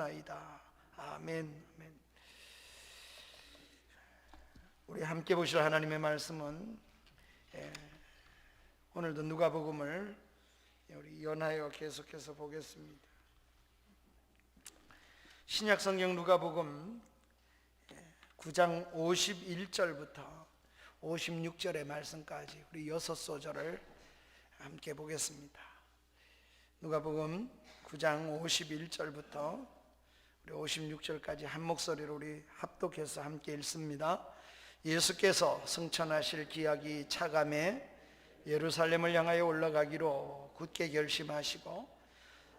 기도하옵나이다. 아멘. 아멘. 우리 함께 보실 하나님의 말씀은 오늘도 누가복음을 우리 연하여 계속해서 보겠습니다. 신약성경 누가복음 9장 51절부터 56절의 말씀까지 우리 6소절을 함께 보겠습니다. 누가복음 9장 51절부터 우리 56절까지 한 목소리로 우리 합독해서 함께 읽습니다. 예수께서 승천하실 기약이 차감해 예루살렘을 향하여 올라가기로 굳게 결심하시고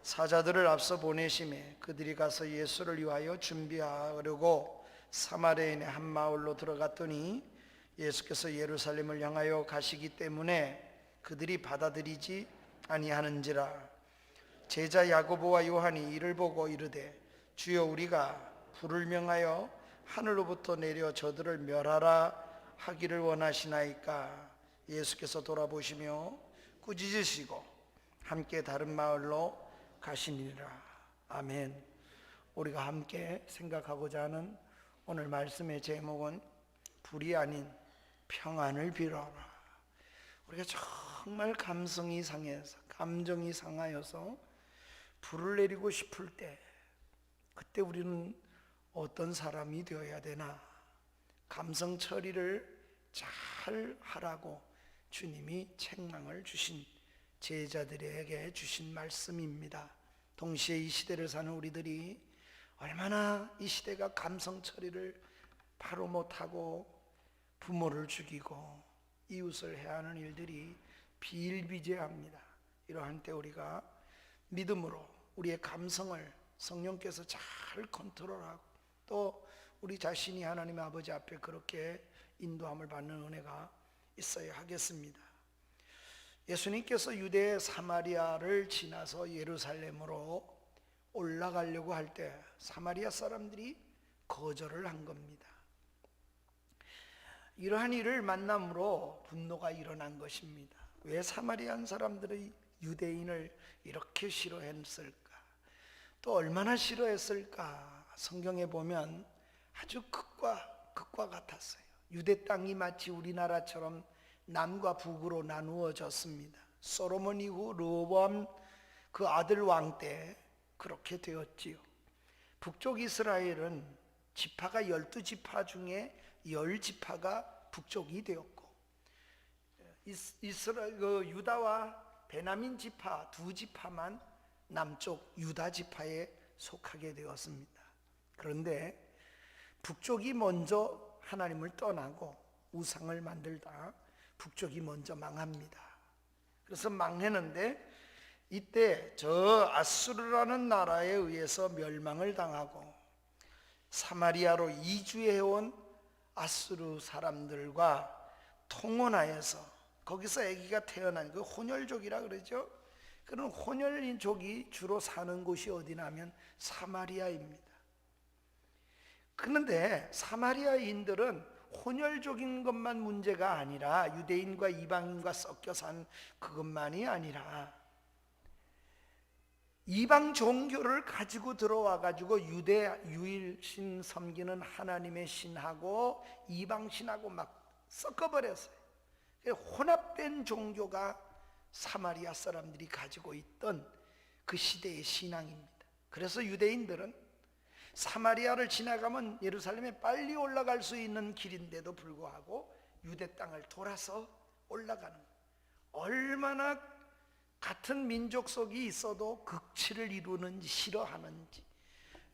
사자들을 앞서 보내심에 그들이 가서 예수를 위하여 준비하려고 사마리아인의 한 마을로 들어갔더니 예수께서 예루살렘을 향하여 가시기 때문에 그들이 받아들이지 아니하는지라. 제자 야고보와 요한이 이를 보고 이르되 주여, 우리가 불을 명하여 하늘로부터 내려 저들을 멸하라 하기를 원하시나이까. 예수께서 돌아보시며 꾸짖으시고 함께 다른 마을로 가시니라. 아멘. 우리가 함께 생각하고자 하는 오늘 말씀의 제목은 불이 아닌 평안을 빌어라. 우리가 정말 감성이 상해서, 감정이 상하여서 불을 내리고 싶을 때, 그때 우리는 어떤 사람이 되어야 되나? 감성 처리를 잘 하라고 주님이 책망을 주신, 제자들에게 주신 말씀입니다. 동시에 이 시대를 사는 우리들이 얼마나 이 시대가 감성 처리를 바로 못하고 부모를 죽이고 이웃을 해하는 일들이 비일비재합니다. 이러한 때 우리가 믿음으로 우리의 감성을 성령께서 잘 컨트롤하고 또 우리 자신이 하나님 아버지 앞에 그렇게 인도함을 받는 은혜가 있어야 하겠습니다. 예수님께서 유대 사마리아를 지나서 예루살렘으로 올라가려고 할 때 사마리아 사람들이 거절을 한 겁니다. 이러한 일을 만남으로 분노가 일어난 것입니다. 왜 사마리안 사람들이 유대인을 이렇게 싫어했을까? 또 얼마나 싫어했을까? 성경에 보면 아주 극과 같았어요. 유대 땅이 마치 우리나라처럼 남과 북으로 나누어졌습니다. 솔로몬 이후 르호보암 그 아들 왕 때 그렇게 되었지요. 북쪽 이스라엘은 지파가 12지파 중에 10지파가 북쪽이 되었고, 유다와 베냐민 지파 2지파만 남쪽 유다 지파에 속하게 되었습니다. 그런데 북쪽이 먼저 하나님을 떠나고 우상을 만들다 북쪽이 먼저 망합니다. 그래서 망했는데 이때 저 아수르라는 나라에 의해서 멸망을 당하고 사마리아로 이주해온 아수르 사람들과 통혼하여서 거기서 아기가 태어난 그 혼혈족이라 그러죠. 그런 혼혈인족이 주로 사는 곳이 어디냐면 사마리아입니다. 그런데 사마리아인들은 혼혈족인 것만 문제가 아니라 유대인과 이방인과 섞여 산 그것만이 아니라 이방 종교를 가지고 들어와 가지고 유대 유일신 섬기는 하나님의 신하고 이방 신하고 막 섞어버렸어요. 혼합된 종교가 사마리아 사람들이 가지고 있던 그 시대의 신앙입니다. 그래서 유대인들은 사마리아를 지나가면 예루살렘에 빨리 올라갈 수 있는 길인데도 불구하고 유대 땅을 돌아서 올라가는 거예요. 얼마나 같은 민족 속이 있어도 극치를 이루는지 싫어하는지.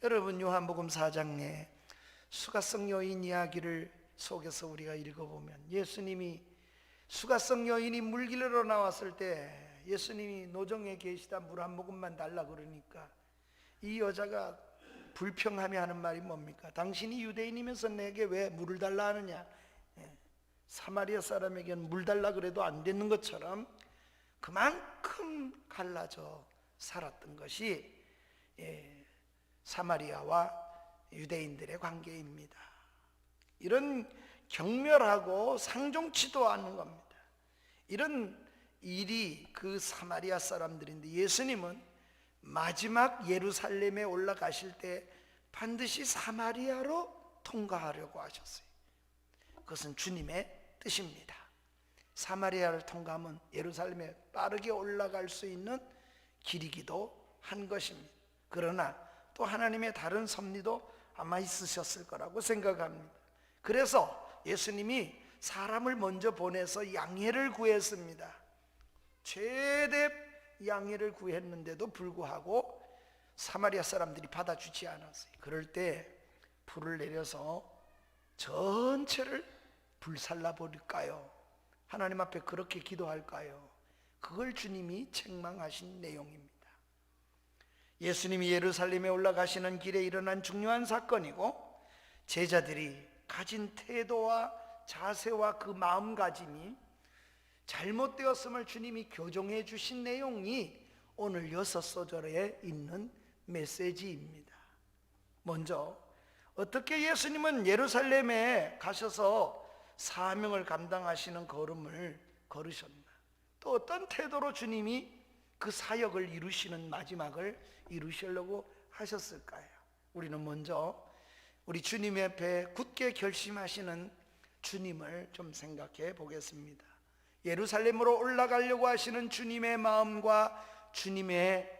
여러분, 요한복음 4장에 수가성 여인 이야기를 속에서 우리가 읽어보면 예수님이 수가성 여인이 물길로 나왔을 때 예수님이 노정에 계시다 물 한 모금만 달라 그러니까 이 여자가 불평하며 하는 말이 뭡니까? 당신이 유대인이면서 내게 왜 물을 달라 하느냐? 사마리아 사람에게는 물 달라 그래도 안 되는 것처럼 그만큼 갈라져 살았던 것이 사마리아와 유대인들의 관계입니다. 이런 경멸하고 상종치도 않는 겁니다. 이런 일이 그 사마리아 사람들인데 예수님은 마지막 예루살렘에 올라가실 때 반드시 사마리아로 통과하려고 하셨어요. 그것은 주님의 뜻입니다. 사마리아를 통과하면 예루살렘에 빠르게 올라갈 수 있는 길이기도 한 것입니다. 그러나 또 하나님의 다른 섭리도 아마 있으셨을 거라고 생각합니다. 그래서 예수님이 사람을 먼저 보내서 양해를 구했습니다. 최대 양해를 구했는데도 불구하고 사마리아 사람들이 받아주지 않았어요. 그럴 때 불을 내려서 전체를 불살라 버릴까요? 하나님 앞에 그렇게 기도할까요? 그걸 주님이 책망하신 내용입니다. 예수님이 예루살렘에 올라가시는 길에 일어난 중요한 사건이고, 제자들이 가진 태도와 자세와 그 마음가짐이 잘못되었음을 주님이 교정해 주신 내용이 오늘 6소절에 있는 메시지입니다. 먼저 어떻게 예수님은 예루살렘에 가셔서 사명을 감당하시는 걸음을 걸으셨나? 또 어떤 태도로 주님이 그 사역을 이루시는 마지막을 이루시려고 하셨을까요? 우리는 먼저 우리 주님 앞에 굳게 결심하시는 주님을 좀 생각해 보겠습니다. 예루살렘으로 올라가려고 하시는 주님의 마음과 주님의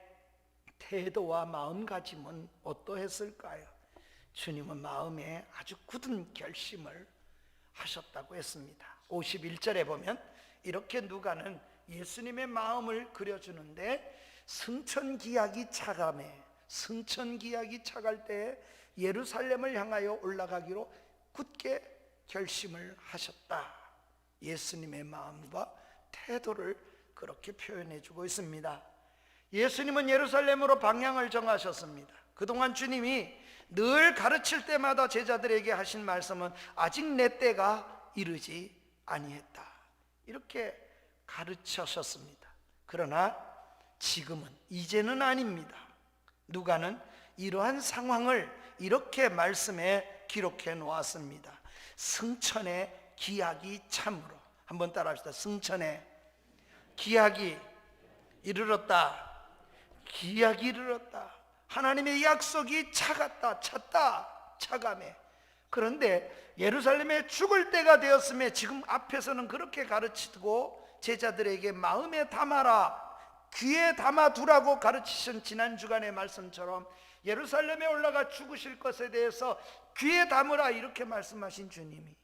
태도와 마음가짐은 어떠했을까요? 주님은 마음에 아주 굳은 결심을 하셨다고 했습니다. 51절에 보면 이렇게 누가는 예수님의 마음을 그려주는데, 승천기약이 차감해 승천기약이 차갈 때 예루살렘을 향하여 올라가기로 굳게 결심을 하셨다. 예수님의 마음과 태도를 그렇게 표현해 주고 있습니다. 예수님은 예루살렘으로 방향을 정하셨습니다. 그동안 주님이 늘 가르칠 때마다 제자들에게 하신 말씀은 아직 내 때가 이르지 아니했다, 이렇게 가르치셨습니다. 그러나 지금은, 이제는 아닙니다. 누가는 이러한 상황을 이렇게 말씀에 기록해 놓았습니다. 승천의 기약이 참으로. 한번 따라합시다. 승천의 기약이 이르렀다. 기약이 이르렀다. 하나님의 약속이 찼다. 차감해. 그런데 예루살렘에 죽을 때가 되었음에 지금 앞에서는 그렇게 가르치고 제자들에게 마음에 담아라, 귀에 담아두라고 가르치신 지난 주간의 말씀처럼 예루살렘에 올라가 죽으실 것에 대해서 귀에 담으라, 이렇게 말씀하신 주님이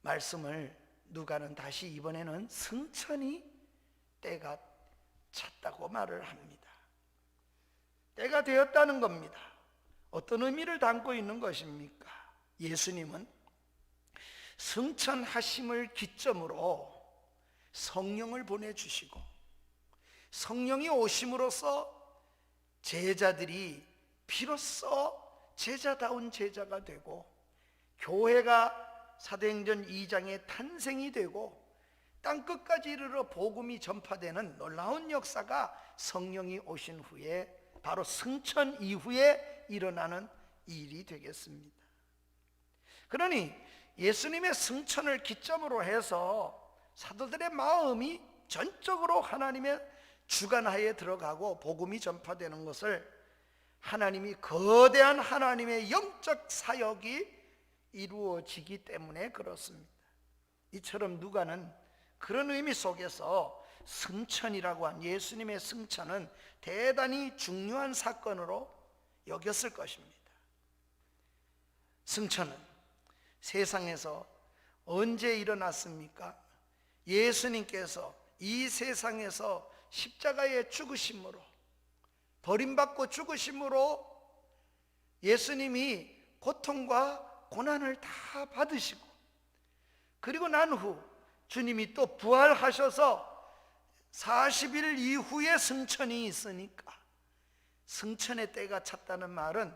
말씀을 누가는 다시 이번에는 승천이 때가 찼다고 말을 합니다. 때가 되었다는 겁니다. 어떤 의미를 담고 있는 것입니까? 예수님은 승천하심을 기점으로 성령을 보내주시고, 성령이 오심으로써 제자들이 비로소 제자다운 제자가 되고, 교회가 사도행전 2장의 탄생이 되고, 땅끝까지 이르러 복음이 전파되는 놀라운 역사가 성령이 오신 후에, 바로 승천 이후에 일어나는 일이 되겠습니다. 그러니 예수님의 승천을 기점으로 해서 사도들의 마음이 전적으로 하나님의 주관하에 들어가고 복음이 전파되는 것을, 하나님이 거대한 하나님의 영적 사역이 이루어지기 때문에 그렇습니다. 이처럼 누가는 그런 의미 속에서 승천이라고 한 예수님의 승천은 대단히 중요한 사건으로 여겼을 것입니다. 승천은 세상에서 언제 일어났습니까? 예수님께서 이 세상에서 십자가의 죽으심으로, 버림받고 죽으심으로 예수님이 고통과 고난을 다 받으시고, 그리고 난 후 주님이 또 부활하셔서 40일 이후에 승천이 있으니까, 승천의 때가 찼다는 말은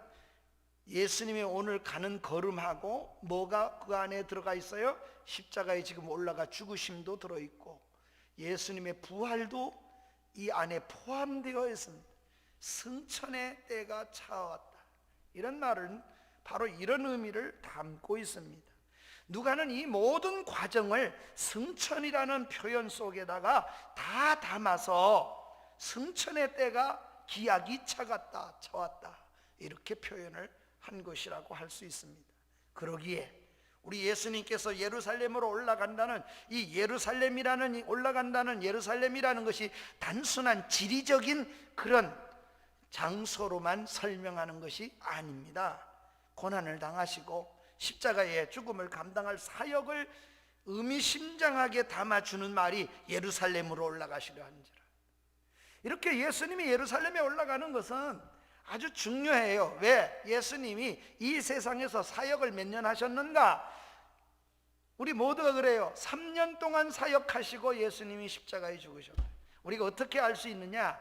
예수님이 오늘 가는 걸음하고 뭐가 그 안에 들어가 있어요? 십자가에 지금 올라가 죽으심도 들어있고 예수님의 부활도 이 안에 포함되어 있습니다. 승천의 때가 차왔다, 이런 말은 바로 이런 의미를 담고 있습니다. 누가는 이 모든 과정을 승천이라는 표현 속에다가 다 담아서 승천의 때가 기약이 차왔다 이렇게 표현을 한 것이라고 할 수 있습니다. 그러기에 우리 예수님께서 예루살렘으로 올라간다는 이 올라간다는 예루살렘이라는 것이 단순한 지리적인 그런 장소로만 설명하는 것이 아닙니다. 고난을 당하시고 십자가의 죽음을 감당할 사역을 의미심장하게 담아주는 말이 예루살렘으로 올라가시려 하는지라. 이렇게 예수님이 예루살렘에 올라가는 것은 아주 중요해요. 왜? 예수님이 이 세상에서 사역을 몇 년 하셨는가? 우리 모두가 그래요. 3년 동안 사역하시고 예수님이 십자가에 죽으셨어요. 우리가 어떻게 알 수 있느냐?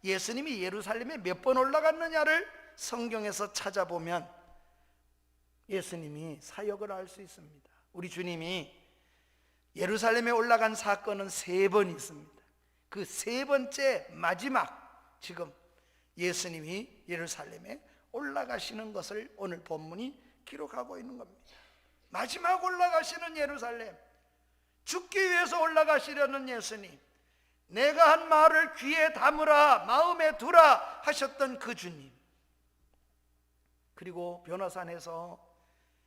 예수님이 예루살렘에 몇 번 올라갔느냐를 성경에서 찾아보면 예수님이 사역을 알 수 있습니다. 우리 주님이 예루살렘에 올라간 사건은 3번 있습니다. 그 3번째 마지막 지금 예수님이 예루살렘에 올라가시는 것을 오늘 본문이 기록하고 있는 겁니다. 마지막 올라가시는 예루살렘, 죽기 위해서 올라가시려는 예수님, 내가 한 말을 귀에 담으라, 마음에 두라 하셨던 그 주님, 그리고 변화산에서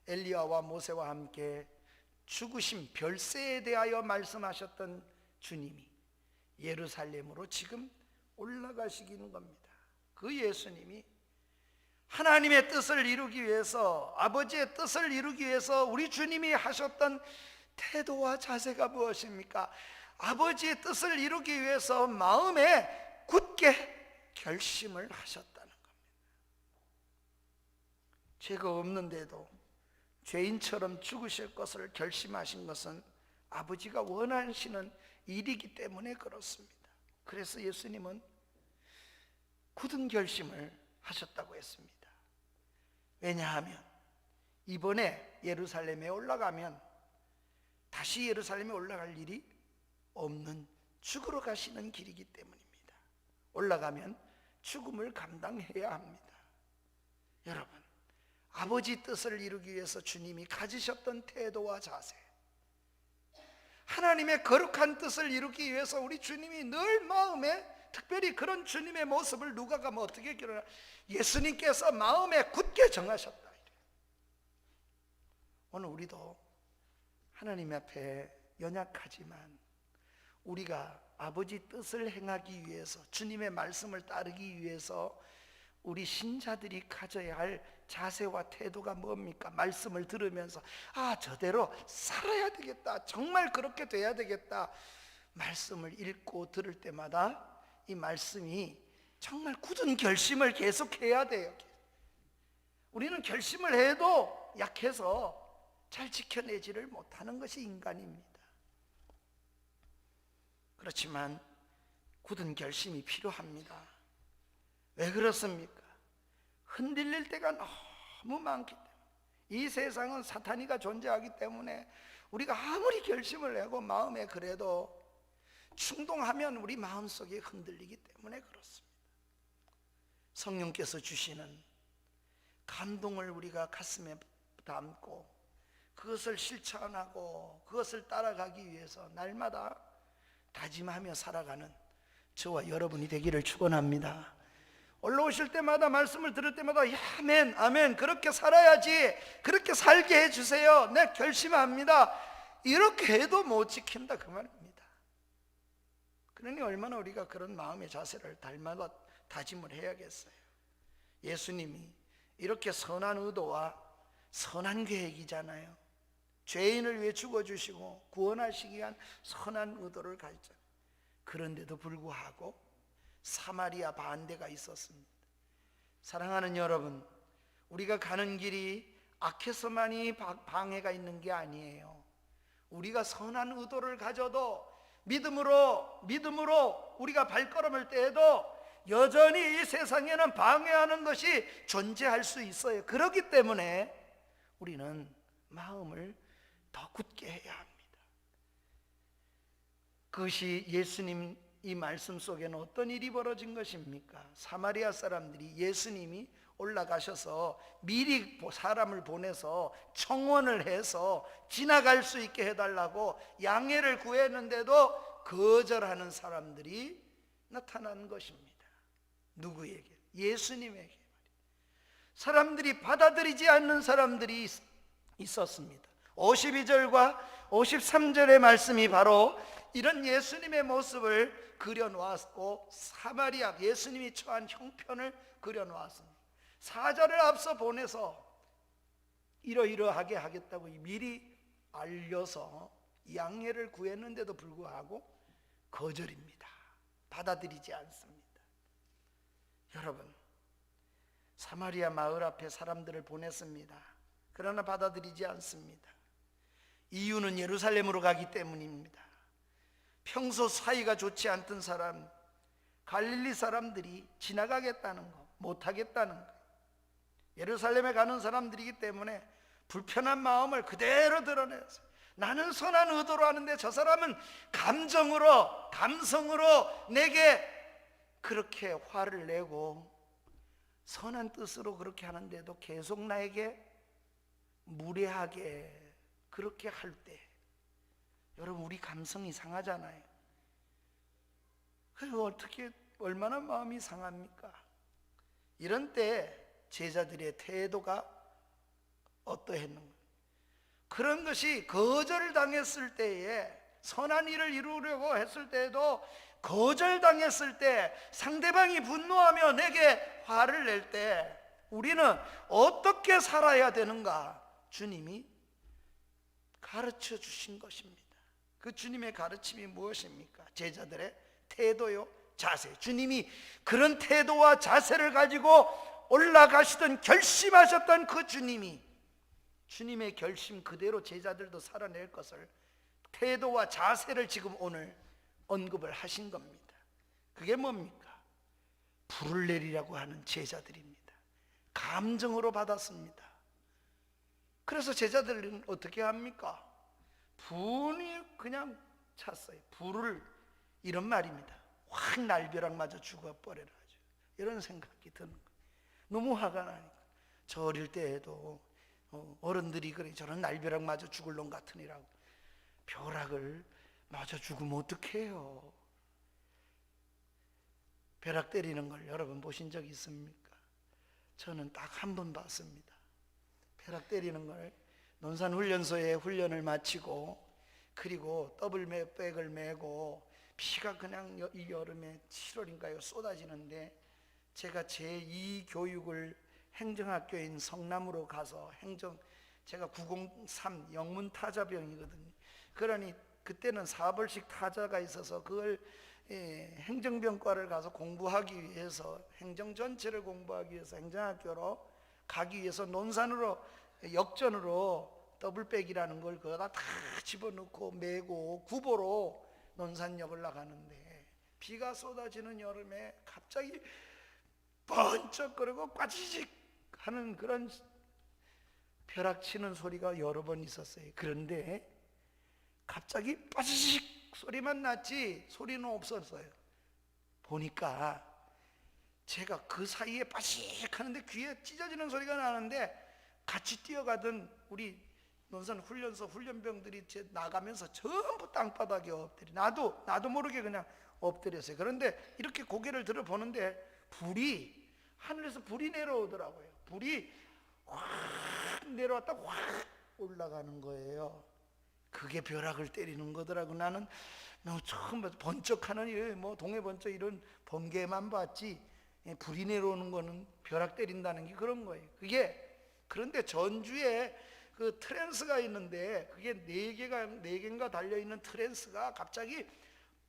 엘리야와 모세와 함께 죽으심 별세에 대하여 말씀하셨던 주님이 예루살렘으로 지금 올라가시기는 겁니다. 그 예수님이 하나님의 뜻을 이루기 위해서, 아버지의 뜻을 이루기 위해서 우리 주님이 하셨던 태도와 자세가 무엇입니까? 아버지의 뜻을 이루기 위해서 마음에 굳게 결심을 하셨다는 겁니다. 죄가 없는데도 죄인처럼 죽으실 것을 결심하신 것은 아버지가 원하시는 일이기 때문에 그렇습니다. 그래서 예수님은 굳은 결심을 하셨다고 했습니다. 왜냐하면 이번에 예루살렘에 올라가면 다시 예루살렘에 올라갈 일이 없는 죽으러 가시는 길이기 때문입니다. 올라가면 죽음을 감당해야 합니다. 여러분, 아버지 뜻을 이루기 위해서 주님이 가지셨던 태도와 자세, 하나님의 거룩한 뜻을 이루기 위해서 우리 주님이 늘 마음에, 특별히 그런 주님의 모습을 누가 가면 어떻게 기록하나, 예수님께서 마음에 굳게 정하셨다. 오늘 우리도 하나님 앞에 연약하지만 우리가 아버지 뜻을 행하기 위해서, 주님의 말씀을 따르기 위해서 우리 신자들이 가져야 할 자세와 태도가 뭡니까? 말씀을 들으면서 저대로 살아야 되겠다, 정말 그렇게 돼야 되겠다. 말씀을 읽고 들을 때마다 이 말씀이 정말 굳은 결심을 계속해야 돼요. 우리는 결심을 해도 약해서 잘 지켜내지를 못하는 것이 인간입니다. 그렇지만 굳은 결심이 필요합니다. 왜 그렇습니까? 흔들릴 때가 너무 많기 때문에, 이 세상은 사탄이가 존재하기 때문에 우리가 아무리 결심을 내고 마음에 그래도 충동하면 우리 마음속에 흔들리기 때문에 그렇습니다. 성령께서 주시는 감동을 우리가 가슴에 담고 그것을 실천하고 그것을 따라가기 위해서 날마다 다짐하며 살아가는 저와 여러분이 되기를 축원합니다. 올라오실 때마다, 말씀을 들을 때마다 아멘, 아멘, 그렇게 살아야지, 그렇게 살게 해주세요, 내 결심합니다, 이렇게 해도 못 지킨다 그 말입니다. 그러니 얼마나 우리가 그런 마음의 자세를 달마다 다짐을 해야겠어요. 예수님이 이렇게 선한 의도와 선한 계획이잖아요. 죄인을 위해 죽어주시고 구원하시기 위한 선한 의도를 가졌잖아요. 그런데도 불구하고 사마리아 반대가 있었습니다. 사랑하는 여러분, 우리가 가는 길이 악해서만이 방해가 있는 게 아니에요. 우리가 선한 의도를 가져도 믿음으로 우리가 발걸음을 떼도 여전히 이 세상에는 방해하는 것이 존재할 수 있어요. 그렇기 때문에 우리는 마음을 더 굳게 해야 합니다. 그것이 예수님 이 말씀 속에는 어떤 일이 벌어진 것입니까? 사마리아 사람들이 예수님이 올라가셔서 미리 사람을 보내서 청원을 해서 지나갈 수 있게 해달라고 양해를 구했는데도 거절하는 사람들이 나타난 것입니다. 누구에게? 예수님에게. 사람들이 받아들이지 않는 사람들이 있었습니다. 52절과 53절의 말씀이 바로 이런 예수님의 모습을 그려놓았고, 사마리아 예수님이 처한 형편을 그려놓았습니다. 사자를 앞서 보내서 이러이러하게 하겠다고 미리 알려서 양해를 구했는데도 불구하고 거절입니다. 받아들이지 않습니다. 여러분, 사마리아 마을 앞에 사람들을 보냈습니다. 그러나 받아들이지 않습니다. 이유는 예루살렘으로 가기 때문입니다. 평소 사이가 좋지 않던 사람, 갈릴리 사람들이 지나가겠다는 거, 못하겠다는 거, 예루살렘에 가는 사람들이기 때문에 불편한 마음을 그대로 드러내서, 나는 선한 의도로 하는데 저 사람은 감성으로 내게 그렇게 화를 내고 선한 뜻으로 그렇게 하는데도 계속 나에게 무례하게 그렇게 할 때, 여러분, 우리 감성이 상하잖아요. 그리고 어떻게 얼마나 마음이 상합니까? 이런 때 제자들의 태도가 어떠했는가? 그런 것이 거절당했을 때에, 선한 일을 이루려고 했을 때에도 거절당했을 때, 상대방이 분노하며 내게 화를 낼 때 우리는 어떻게 살아야 되는가? 주님이 가르쳐 주신 것입니다. 그 주님의 가르침이 무엇입니까? 제자들의 태도요, 자세. 주님이 그런 태도와 자세를 가지고 올라가시던, 결심하셨던 그 주님의 결심 그대로 제자들도 살아낼 것을, 태도와 자세를 지금 오늘 언급을 하신 겁니다. 그게 뭡니까? 불을 내리라고 하는 제자들입니다. 감정으로 받았습니다. 그래서 제자들은 어떻게 합니까? 분이 그냥 찼어요. 불을, 이런 말입니다. 확 날벼락 맞아 죽어버려라, 이런 생각이 드는 거예요. 너무 화가 나니까. 저 어릴 때에도 어른들이 그래, 저런 날벼락 맞아 죽을 놈 같으니라고. 벼락을 맞아 죽으면 어떡해요? 벼락 때리는 걸 여러분 보신 적 있습니까? 저는 딱 한 번 봤습니다. 벼락 때리는 걸 논산훈련소에 훈련을 마치고, 그리고 더블백을 메고 비가 그냥 이 여름에 7월인가요? 쏟아지는데, 제가 제2 교육을 행정학교인 성남으로 가서 제가 903 영문타자병이거든요. 그러니 그때는 4벌씩 타자가 있어서 그걸 행정병과를 가서 공부하기 위해서, 행정 전체를 공부하기 위해서 행정학교로 가기 위해서 논산으로, 역전으로 더블백이라는 걸 거기다 다 집어넣고 메고 구보로 논산역을 나가는데, 비가 쏟아지는 여름에 갑자기 번쩍거리고 빠지직 하는 그런 벼락 치는 소리가 여러 번 있었어요. 그런데 갑자기 빠지직 소리만 났지 소리는 없었어요. 보니까 제가 그 사이에 빠지직 하는데 귀에 찢어지는 소리가 나는데, 같이 뛰어가던 우리 논산 훈련소 훈련병들이 나가면서 전부 땅바닥에 엎드려, 나도 모르게 그냥 엎드렸어요. 그런데 이렇게 고개를 들어보는데 하늘에서 불이 내려오더라고요. 불이 확 내려왔다 확 올라가는 거예요. 그게 벼락을 때리는 거더라고. 나는 처음 봐서 번쩍하는, 동해 번쩍 이런 번개만 봤지, 불이 내려오는 거는 벼락 때린다는 게 그런 거예요. 그런데 전주에 그 트랜스가 있는데, 그게 4개인가 달려있는 트랜스가 갑자기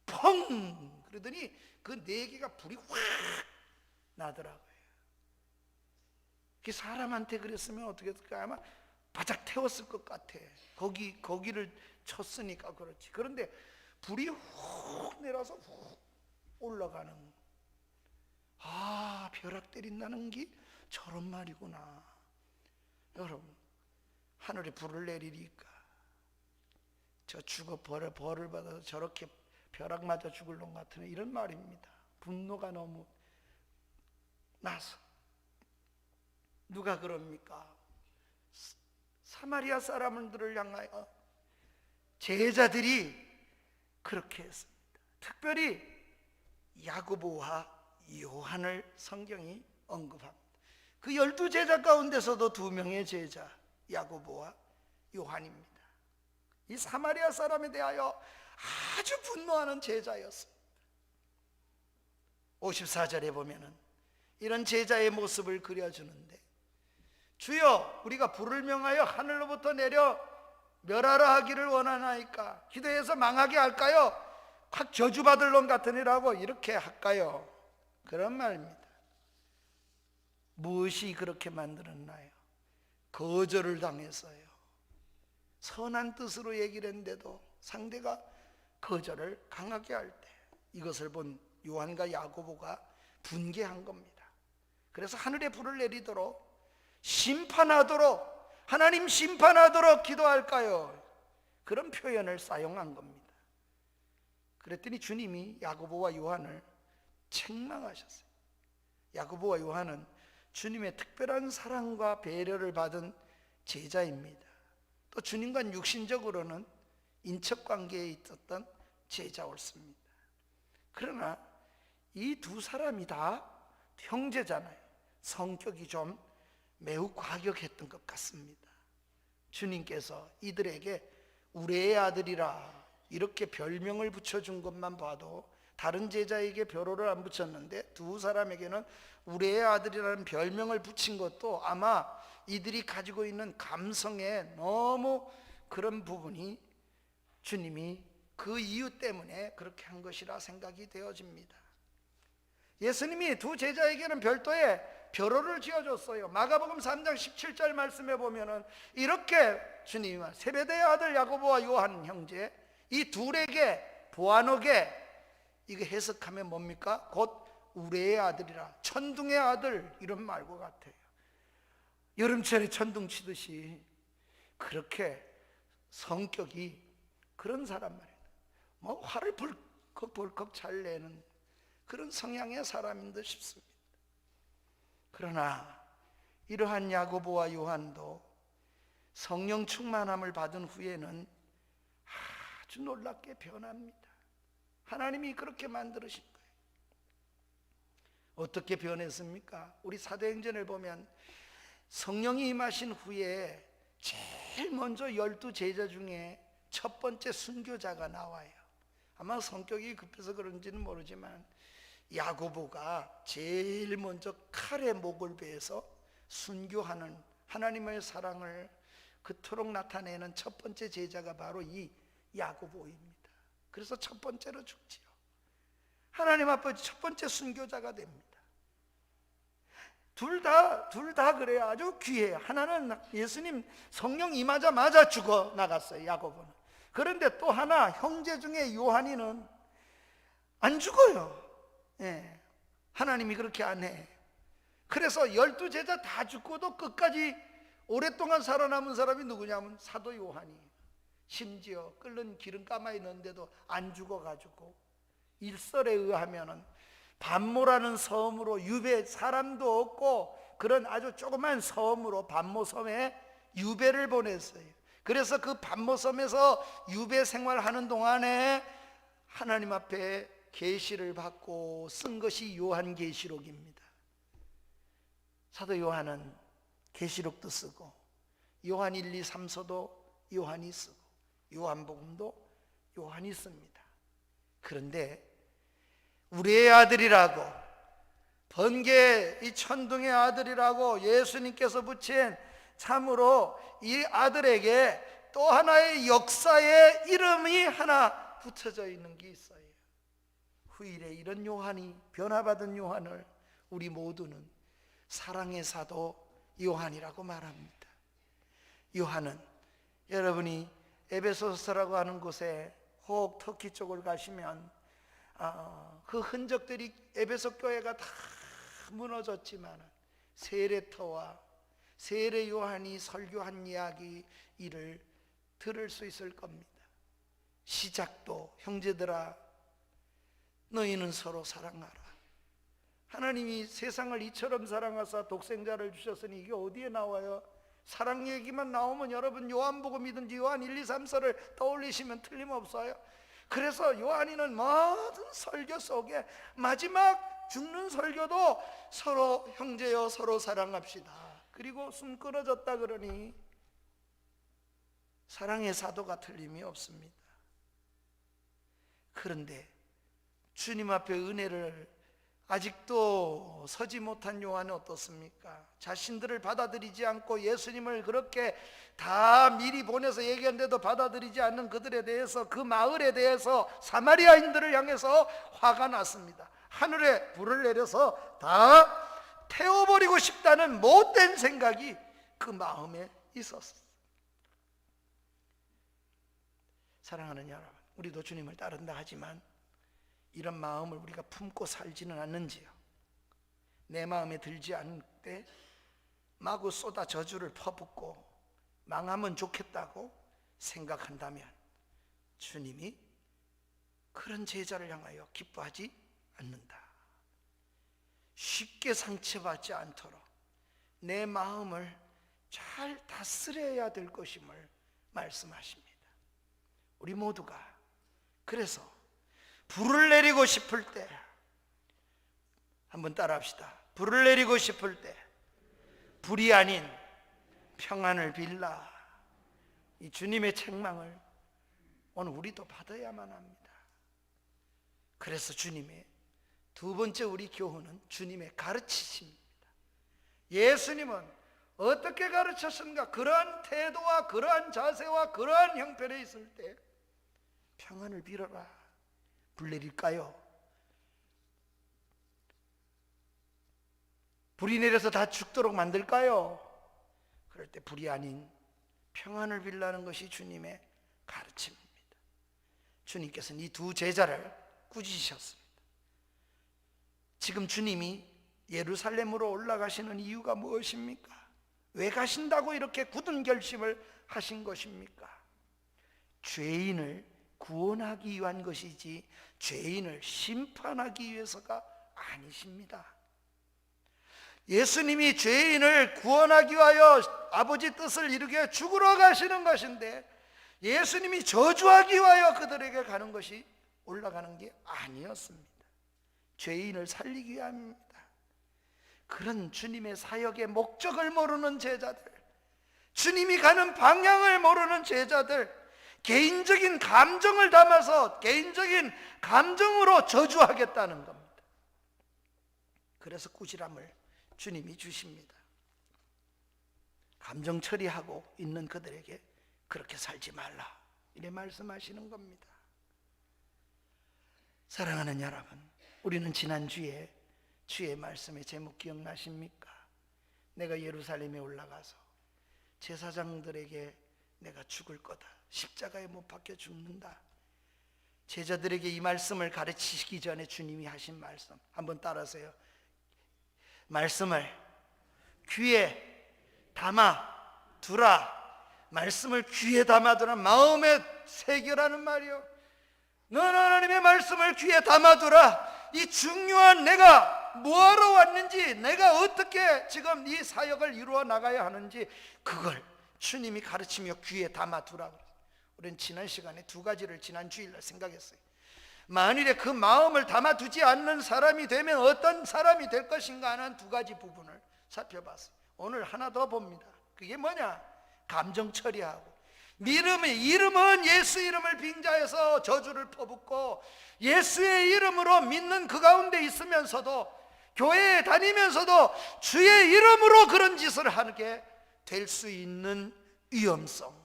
펑! 그러더니 그 4개가 불이 확 나더라고요. 그 사람한테 그랬으면 어떻게 했을까? 아마 바짝 태웠을 것 같아. 거기를 쳤으니까 그렇지. 그런데 불이 훅 내려서 훅 올라가는, 벼락 때린다는 게 저런 말이구나. 여러분, 하늘에 불을 내리니까 저 죽어 벌을 받아서 저렇게 벼락 맞아 죽을 놈 같으네, 이런 말입니다. 분노가 너무 나서. 누가 그럽니까? 사마리아 사람들을 향하여 제자들이 그렇게 했습니다. 특별히 야고보와 요한을 성경이 언급합니다. 그 12제자 가운데서도 2명의 제자 야고보와 요한입니다. 이 사마리아 사람에 대하여 아주 분노하는 제자였습니다. 54절에 보면은 이런 제자의 모습을 그려주는데, 주여 우리가 불을 명하여 하늘로부터 내려 멸하라 하기를 원하나이까? 기도해서 망하게 할까요? 확 저주받을 놈 같으니라고 이렇게 할까요? 그런 말입니다. 무엇이 그렇게 만들었나요? 거절을 당해서요. 선한 뜻으로 얘기를 했는데도 상대가 거절을 강하게 할 때, 이것을 본 요한과 야고보가 분개한 겁니다. 그래서 하늘에 불을 내리도록, 심판하도록, 하나님 심판하도록 기도할까요? 그런 표현을 사용한 겁니다. 그랬더니 주님이 야고보와 요한을 책망하셨어요. 야고보와 요한은 주님의 특별한 사랑과 배려를 받은 제자입니다. 또 주님과 육신적으로는 인척관계에 있었던 제자였습니다. 그러나 이 두 사람이 다 형제잖아요. 성격이 좀 매우 과격했던 것 같습니다. 주님께서 이들에게 우레의 아들이라 이렇게 별명을 붙여준 것만 봐도, 다른 제자에게 별호를 안 붙였는데 두 사람에게는 우레의 아들이라는 별명을 붙인 것도 아마 이들이 가지고 있는 감성에 너무 그런 부분이 주님이 그 이유 때문에 그렇게 한 것이라 생각이 되어집니다. 예수님이 두 제자에게는 별도의 별호를 지어줬어요. 마가복음 3장 17절 말씀에 보면은 이렇게 주님이 말, 세베대의 아들 야고보와 요한 형제 이 둘에게 보아노게, 이거 해석하면 뭡니까? 곧 우레의 아들이라, 천둥의 아들, 이런 말과 같아요. 여름철에 천둥 치듯이 그렇게 성격이 그런 사람 말이에요. 뭐 화를 벌컥 잘 내는 그런 성향의 사람인 듯 싶습니다. 그러나 이러한 야고보와 요한도 성령 충만함을 받은 후에는 아주 놀랍게 변합니다. 하나님이 그렇게 만들으신 거예요. 어떻게 변했습니까? 우리 사도행전을 보면 성령이 임하신 후에 제일 먼저 12제자 중에 첫 번째 순교자가 나와요. 아마 성격이 급해서 그런지는 모르지만 야고보가 제일 먼저 칼에 목을 베어서 순교하는 하나님의 사랑을 그토록 나타내는 첫 번째 제자가 바로 이 야고보입니다. 그래서 첫 번째로 죽지요. 하나님 앞에 첫 번째 순교자가 됩니다. 둘 다 그래요. 아주 귀해요. 하나는 예수님 성령 임하자마자 죽어 나갔어요, 야고보는. 그런데 또 하나 형제 중에 요한이는 안 죽어요. 예, 하나님이 그렇게 안 해. 그래서 12제자 다 죽고도 끝까지 오랫동안 살아남은 사람이 누구냐면 사도 요한이에요. 심지어 끓는 기름 까마귀 넣는데도 안 죽어가지고, 일설에 의하면은 반모라는 섬으로, 유배 사람도 없고 그런 아주 조그만 섬으로, 반모섬에 유배를 보냈어요. 그래서 그 반모섬에서 유배 생활하는 동안에 하나님 앞에 계시를 받고 쓴 것이 요한계시록입니다. 사도 요한은 계시록도 쓰고 요한 1, 2, 3서도 요한이 쓰고 요한복음도 요한이 씁니다. 그런데 우리의 아들이라고, 번개 이 천둥의 아들이라고 예수님께서 붙인 참으로 이 아들에게 또 하나의 역사의 이름이 하나 붙여져 있는 게 있어요. 후일에 이런 요한이, 변화받은 요한을 우리 모두는 사랑의 사도 요한이라고 말합니다. 요한은 여러분이 에베소서라고 하는 곳에 혹 터키 쪽을 가시면 그 흔적들이, 에베소 교회가 다 무너졌지만 세례터와 세례 요한이 설교한 이야기 이를 들을 수 있을 겁니다. 시작도 형제들아 너희는 서로 사랑하라. 하나님이 세상을 이처럼 사랑하사 독생자를 주셨으니 이게 어디에 나와요? 사랑 얘기만 나오면 여러분 요한복음이든지 요한 1, 2, 3서를 떠올리시면 틀림없어요. 그래서 요한이는 모든 설교 속에 마지막 죽는 설교도 서로 형제여 서로 사랑합시다. 그리고 숨 끊어졌다 그러니 사랑의 사도가 틀림이 없습니다. 그런데 주님 앞에 은혜를 아직도 서지 못한 요한은 어떻습니까? 자신들을 받아들이지 않고 예수님을 그렇게 다 미리 보내서 얘기했는데도 받아들이지 않는 그들에 대해서, 그 마을에 대해서 사마리아인들을 향해서 화가 났습니다. 하늘에 불을 내려서 다 태워버리고 싶다는 못된 생각이 그 마음에 있었어요. 사랑하는 여러분, 우리도 주님을 따른다 하지만 이런 마음을 우리가 품고 살지는 않는지요? 내 마음에 들지 않을 때 마구 쏟아 저주를 퍼붓고 망하면 좋겠다고 생각한다면 주님이 그런 제자를 향하여 기뻐하지 않는다. 쉽게 상처받지 않도록 내 마음을 잘 다스려야 될 것임을 말씀하십니다. 우리 모두가 그래서 불을 내리고 싶을 때, 한번 따라합시다. 불을 내리고 싶을 때 불이 아닌 평안을 빌라. 이 주님의 책망을 오늘 우리도 받아야만 합니다. 그래서 주님의 두 번째 우리 교훈은 주님의 가르치심입니다. 예수님은 어떻게 가르쳤는가? 그러한 태도와 그러한 자세와 그러한 형편에 있을 때 평안을 빌어라. 불 내릴까요? 불이 내려서 다 죽도록 만들까요? 그럴 때 불이 아닌 평안을 빌라는 것이 주님의 가르침입니다. 주님께서는 이 두 제자를 꾸짖으셨습니다. 지금 주님이 예루살렘으로 올라가시는 이유가 무엇입니까? 왜 가신다고 이렇게 굳은 결심을 하신 것입니까? 죄인을 구원하기 위한 것이지 죄인을 심판하기 위해서가 아니십니다. 예수님이 죄인을 구원하기 위하여 아버지 뜻을 이루기 위해 죽으러 가시는 것인데 예수님이 저주하기 위하여 그들에게 가는 것이 올라가는 게 아니었습니다. 죄인을 살리기 위함입니다. 그런 주님의 사역의 목적을 모르는 제자들, 주님이 가는 방향을 모르는 제자들, 개인적인 감정을 담아서 개인적인 감정으로 저주하겠다는 겁니다. 그래서 꾸지람을 주님이 주십니다. 감정 처리하고 있는 그들에게 그렇게 살지 말라, 이래 말씀하시는 겁니다. 사랑하는 여러분, 우리는 지난주에 주의 말씀의 제목 기억나십니까? 내가 예루살렘에 올라가서 제사장들에게 내가 죽을 거다, 십자가에 못 박혀 죽는다. 제자들에게 이 말씀을 가르치시기 전에 주님이 하신 말씀 한번 따라하세요. 말씀을 귀에 담아 두라. 말씀을 귀에 담아 두라. 마음에 새겨라는 말이요. 너는 하나님의 말씀을 귀에 담아 두라. 이 중요한 내가 뭐하러 왔는지, 내가 어떻게 지금 이 사역을 이루어 나가야 하는지, 그걸 주님이 가르치며 귀에 담아 두라. 우리는 지난 시간에 두 가지를 지난 주일날 생각했어요. 만일에 그 마음을 담아두지 않는 사람이 되면 어떤 사람이 될 것인가 하는 두 가지 부분을 살펴봤어요. 오늘 하나 더 봅니다. 그게 뭐냐? 감정 처리하고, 이름은 예수 이름을 빙자해서 저주를 퍼붓고 예수의 이름으로 믿는 그 가운데 있으면서도, 교회에 다니면서도 주의 이름으로 그런 짓을 하게 될 수 있는 위험성,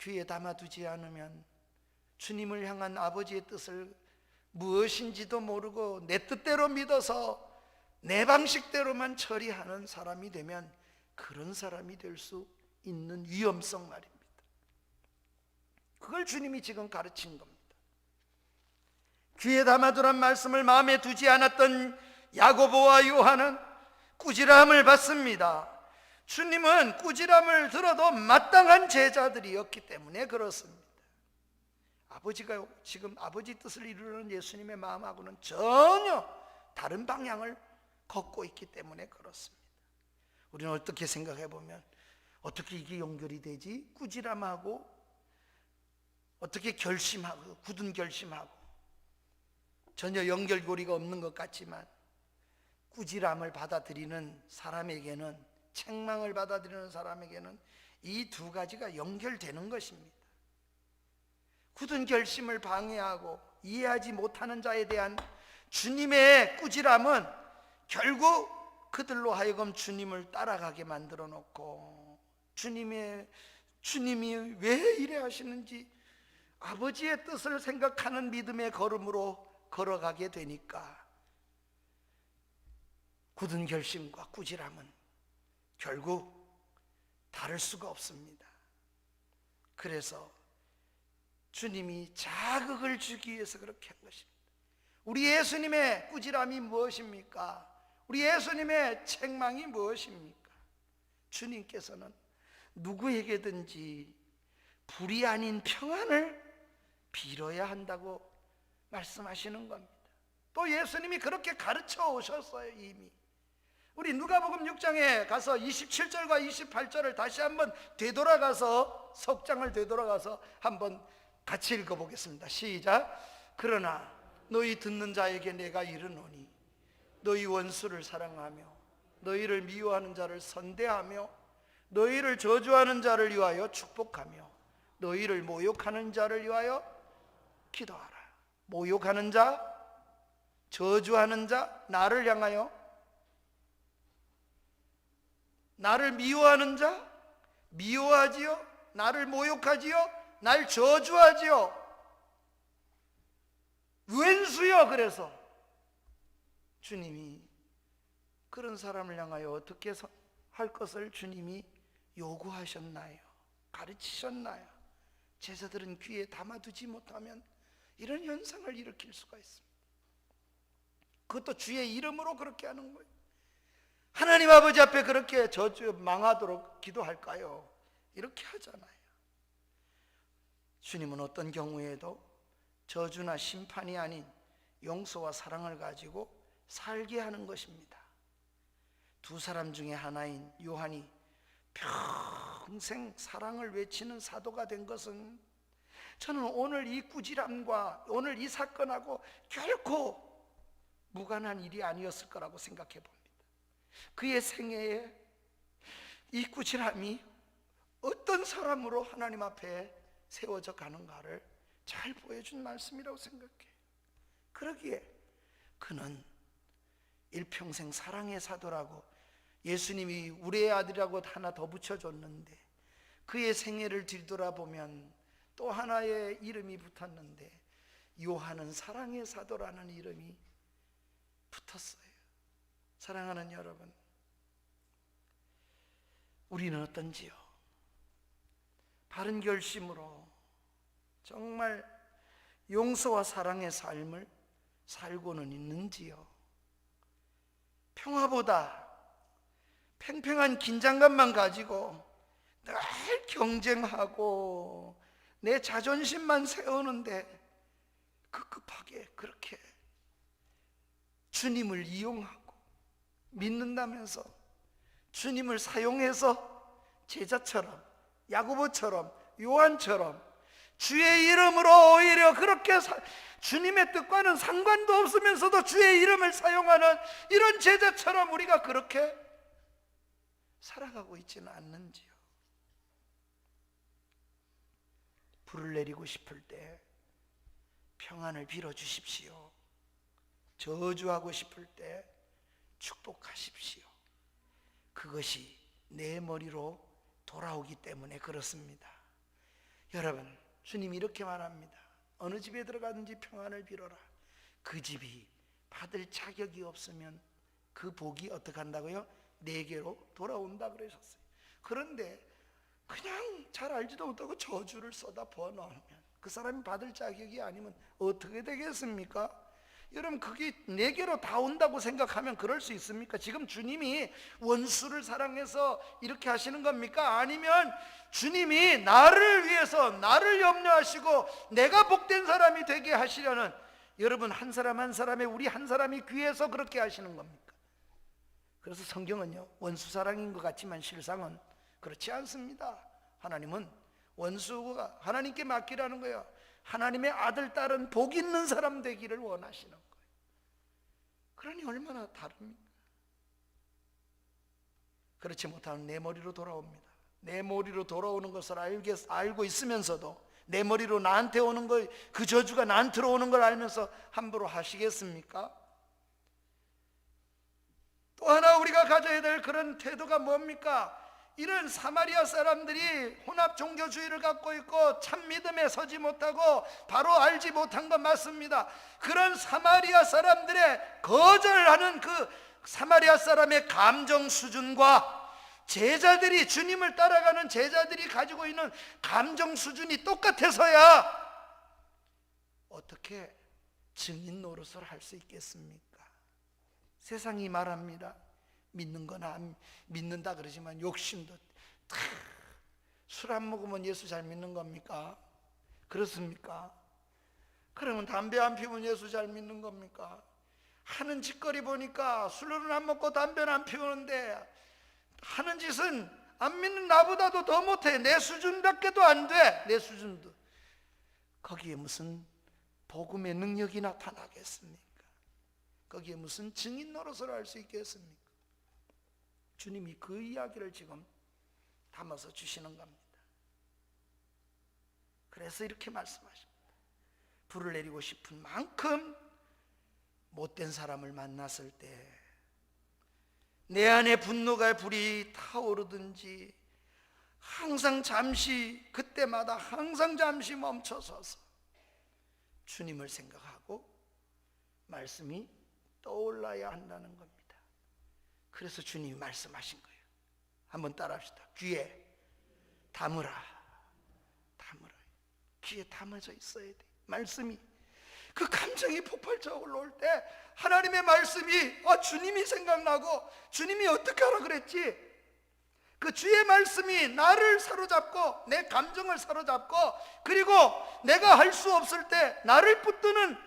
귀에 담아두지 않으면 주님을 향한 아버지의 뜻을 무엇인지도 모르고 내 뜻대로 믿어서 내 방식대로만 처리하는 사람이 되면 그런 사람이 될 수 있는 위험성 말입니다. 그걸 주님이 지금 가르친 겁니다. 귀에 담아두란 말씀을 마음에 두지 않았던 야고보와 요한은 꾸지람을 받습니다. 주님은 꾸지람을 들어도 마땅한 제자들이었기 때문에 그렇습니다. 아버지가 지금 아버지 뜻을 이루는 예수님의 마음하고는 전혀 다른 방향을 걷고 있기 때문에 그렇습니다. 우리는 어떻게 생각해 보면 어떻게 이게 연결이 되지? 꾸지람하고 어떻게 결심하고, 굳은 결심하고. 전혀 연결고리가 없는 것 같지만 꾸지람을 받아들이는 사람에게는, 책망을 받아들이는 사람에게는 이 두 가지가 연결되는 것입니다. 굳은 결심을 방해하고 이해하지 못하는 자에 대한 주님의 꾸지람은 결국 그들로 하여금 주님을 따라가게 만들어 놓고, 주님이 왜 이래 하시는지 아버지의 뜻을 생각하는 믿음의 걸음으로 걸어가게 되니까 굳은 결심과 꾸지람은 결국 다를 수가 없습니다. 그래서 주님이 자극을 주기 위해서 그렇게 한 것입니다. 우리 예수님의 꾸지람이 무엇입니까? 우리 예수님의 책망이 무엇입니까? 주님께서는 누구에게든지 불이 아닌 평안을 빌어야 한다고 말씀하시는 겁니다. 또 예수님이 그렇게 가르쳐 오셨어요. 이미 우리 누가복음 6장에 가서 27절과 28절을 다시 한번 되돌아가서, 석장을 되돌아가서 한번 같이 읽어보겠습니다. 시작. 그러나 너희 듣는 자에게 내가 이르노니 너희 원수를 사랑하며 너희를 미워하는 자를 선대하며 너희를 저주하는 자를 위하여 축복하며 너희를 모욕하는 자를 위하여 기도하라. 모욕하는 자, 저주하는 자, 나를 향하여, 나를 미워하는 자, 미워하지요. 나를 모욕하지요. 날 저주하지요. 왼수요. 그래서 주님이 그런 사람을 향하여 어떻게 할 것을 주님이 요구하셨나요? 가르치셨나요? 제자들은 귀에 담아두지 못하면 이런 현상을 일으킬 수가 있습니다. 그것도 주의 이름으로 그렇게 하는 거예요. 하나님 아버지 앞에 그렇게 저주 망하도록 기도할까요? 이렇게 하잖아요. 주님은 어떤 경우에도 저주나 심판이 아닌 용서와 사랑을 가지고 살게 하는 것입니다. 두 사람 중에 하나인 요한이 평생 사랑을 외치는 사도가 된 것은 저는 오늘 이 꾸지람과 오늘 이 사건하고 결코 무관한 일이 아니었을 거라고 생각해 봅니다. 그의 생애에 이 꾸지람이 어떤 사람으로 하나님 앞에 세워져 가는가를 잘 보여준 말씀이라고 생각해요. 그러기에 그는 일평생 사랑의 사도라고 예수님이 우리의 아들이라고 하나 더 붙여줬는데, 그의 생애를 뒤돌아보면 또 하나의 이름이 붙었는데 요한은 사랑의 사도라는 이름이 붙었어요. 사랑하는 여러분, 우리는 어떤지요? 바른 결심으로 정말 용서와 사랑의 삶을 살고는 있는지요? 평화보다 팽팽한 긴장감만 가지고 늘 경쟁하고 내 자존심만 세우는데 급급하게 그렇게 주님을 이용하고 믿는다면서 주님을 사용해서 제자처럼, 야고보처럼, 요한처럼 주의 이름으로 오히려 그렇게 주님의 뜻과는 상관도 없으면서도 주의 이름을 사용하는 이런 제자처럼 우리가 그렇게 살아가고 있지는 않는지요? 불을 내리고 싶을 때 평안을 빌어 주십시오. 저주하고 싶을 때 축복하십시오. 그것이 내 머리로 돌아오기 때문에 그렇습니다. 여러분, 주님이 이렇게 말합니다. 어느 집에 들어가든지 평안을 빌어라. 그 집이 받을 자격이 없으면 그 복이 어떻게 한다고요? 내게로 돌아온다 그러셨어요. 그런데 그냥 잘 알지도 못하고 저주를 쏟아 부어넣으면 그 사람이 받을 자격이 아니면 어떻게 되겠습니까? 여러분, 그게 내게로 다 온다고 생각하면 그럴 수 있습니까? 지금 주님이 원수를 사랑해서 이렇게 하시는 겁니까? 아니면 주님이 나를 위해서 나를 염려하시고 내가 복된 사람이 되게 하시려는, 여러분 한 사람 한 사람의, 우리 한 사람이 귀해서 그렇게 하시는 겁니까? 그래서 성경은요, 원수 사랑인 것 같지만 실상은 그렇지 않습니다. 하나님은 원수가 하나님께 맡기라는 거예요. 하나님의 아들, 딸은 복 있는 사람 되기를 원하시는 거예요. 그러니 얼마나 다릅니까? 그렇지 못하면 내 머리로 돌아옵니다. 내 머리로 돌아오는 것을 알고 있으면서도 내 머리로 나한테 오는 걸, 그 저주가 나한테로 오는 걸 알면서 함부로 하시겠습니까? 또 하나 우리가 가져야 될 그런 태도가 뭡니까? 이런 사마리아 사람들이 혼합 종교주의를 갖고 있고 참 믿음에 서지 못하고 바로 알지 못한 건 맞습니다. 그런 사마리아 사람들의 거절하는 그 사마리아 사람의 감정 수준과 제자들이, 주님을 따라가는 제자들이 가지고 있는 감정 수준이 똑같아서야 어떻게 증인 노릇을 할 수 있겠습니까? 세상이 말합니다. 믿는 거나 안 믿는다 그러지만 욕심도, 술 안 먹으면 예수 잘 믿는 겁니까? 그렇습니까? 그러면 담배 안 피우면 예수 잘 믿는 겁니까? 하는 짓거리 보니까 술은 안 먹고 담배는 안 피우는데 하는 짓은 안 믿는 나보다도 더 못해. 내 수준밖에도 안 돼. 내 수준도. 거기에 무슨 복음의 능력이 나타나겠습니까? 거기에 무슨 증인 노릇을 할 수 있겠습니까? 주님이 그 이야기를 지금 담아서 주시는 겁니다. 그래서 이렇게 말씀하십니다. 불을 내리고 싶은 만큼 못된 사람을 만났을 때 내 안에 분노가 불이 타오르든지 항상 잠시, 그때마다 항상 잠시 멈춰서서 주님을 생각하고 말씀이 떠올라야 한다는 겁니다. 그래서 주님이 말씀하신 거예요. 한번 따라합시다. 귀에 담으라. 담으라. 귀에 담아져 있어야 돼. 말씀이, 그 감정이 폭발적으로 올라올 때 하나님의 말씀이 주님이 생각나고, 주님이 어떻게 하라 그랬지? 그 주의 말씀이 나를 사로잡고 내 감정을 사로잡고, 그리고 내가 할 수 없을 때 나를 붙드는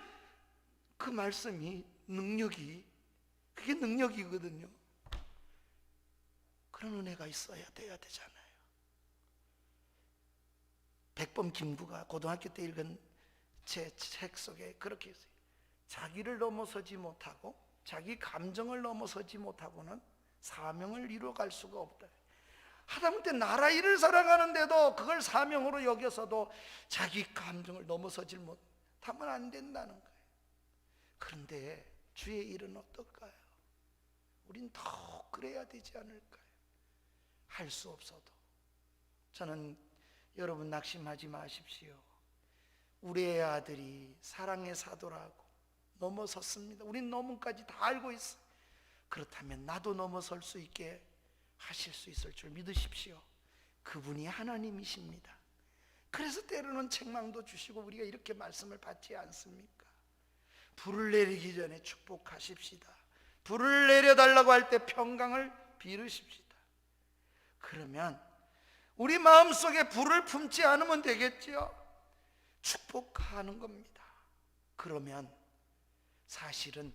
그 말씀이, 능력이, 그게 능력이거든요. 그런 은혜가 있어야 돼야 되잖아요. 백범 김구가 고등학교 때 읽은 제 책 속에 그렇게 있어요. 자기를 넘어서지 못하고, 자기 감정을 넘어서지 못하고는 사명을 이루어갈 수가 없다. 하다못해 나라 일을 살아가는데도 그걸 사명으로 여겨서도 자기 감정을 넘어서지 못하면 안 된다는 거예요. 그런데 주의 일은 어떨까요? 우린 더 그래야 되지 않을까요? 할 수 없어도. 저는 여러분 낙심하지 마십시오. 우리의 아들이 사랑의 사도라고 넘어섰습니다. 우린 넘음까지 다 알고 있어요. 그렇다면 나도 넘어설 수 있게 하실 수 있을 줄 믿으십시오. 그분이 하나님이십니다. 그래서 때로는 책망도 주시고 우리가 이렇게 말씀을 받지 않습니까? 불을 내리기 전에 축복하십시다. 불을 내려달라고 할 때 평강을 빌으십시다. 그러면 우리 마음속에 불을 품지 않으면 되겠지요. 축복하는 겁니다. 그러면 사실은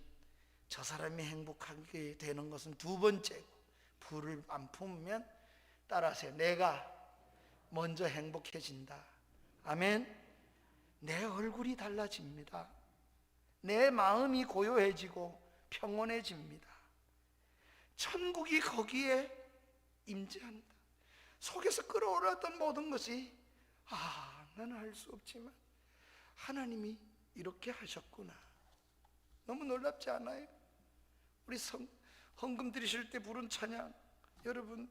저 사람이 행복하게 되는 것은 두 번째고, 불을 안 품으면 따라서 내가 먼저 행복해진다. 아멘. 내 얼굴이 달라집니다. 내 마음이 고요해지고 평온해집니다. 천국이 거기에 임재한다. 속에서 끌어올랐던 모든 것이 나는 할 수 없지만 하나님이 이렇게 하셨구나. 너무 놀랍지 않아요? 우리 헌금 드리실 때 부른 찬양 여러분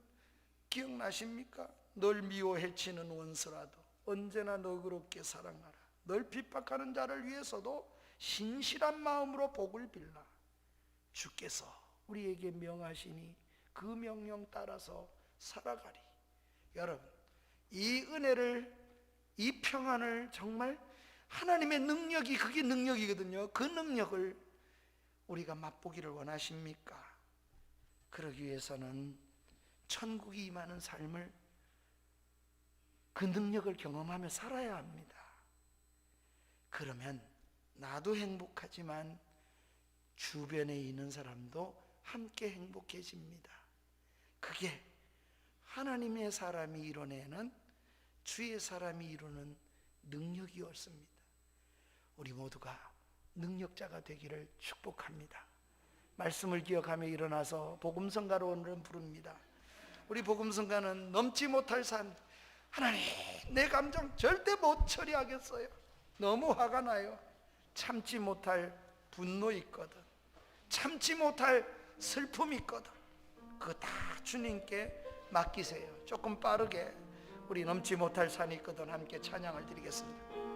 기억나십니까? 널 미워 해치는 원수라도 언제나 너그럽게 사랑하라. 널 핍박하는 자를 위해서도 신실한 마음으로 복을 빌라. 주께서 우리에게 명하시니 그 명령 따라서 살아가리. 여러분, 이 은혜를, 이 평안을 정말 하나님의 능력이, 그게 능력이거든요. 그 능력을 우리가 맛보기를 원하십니까? 그러기 위해서는 천국이 임하는 삶을, 그 능력을 경험하며 살아야 합니다. 그러면 나도 행복하지만 주변에 있는 사람도 함께 행복해집니다. 그게 하나님의 사람이 이뤄내는, 주의 사람이 이루는 능력이었습니다. 우리 모두가 능력자가 되기를 축복합니다. 말씀을 기억하며 일어나서 복음성가로 오늘은 부릅니다. 우리 복음성가는 넘지 못할 산, 하나님 내 감정 절대 못 처리하겠어요. 너무 화가 나요. 참지 못할 분노 있거든, 참지 못할 슬픔이 있거든. 그거 다 주님께 맡기세요. 조금 빠르게 우리 넘지 못할 산이 있거든 함께 찬양을 드리겠습니다.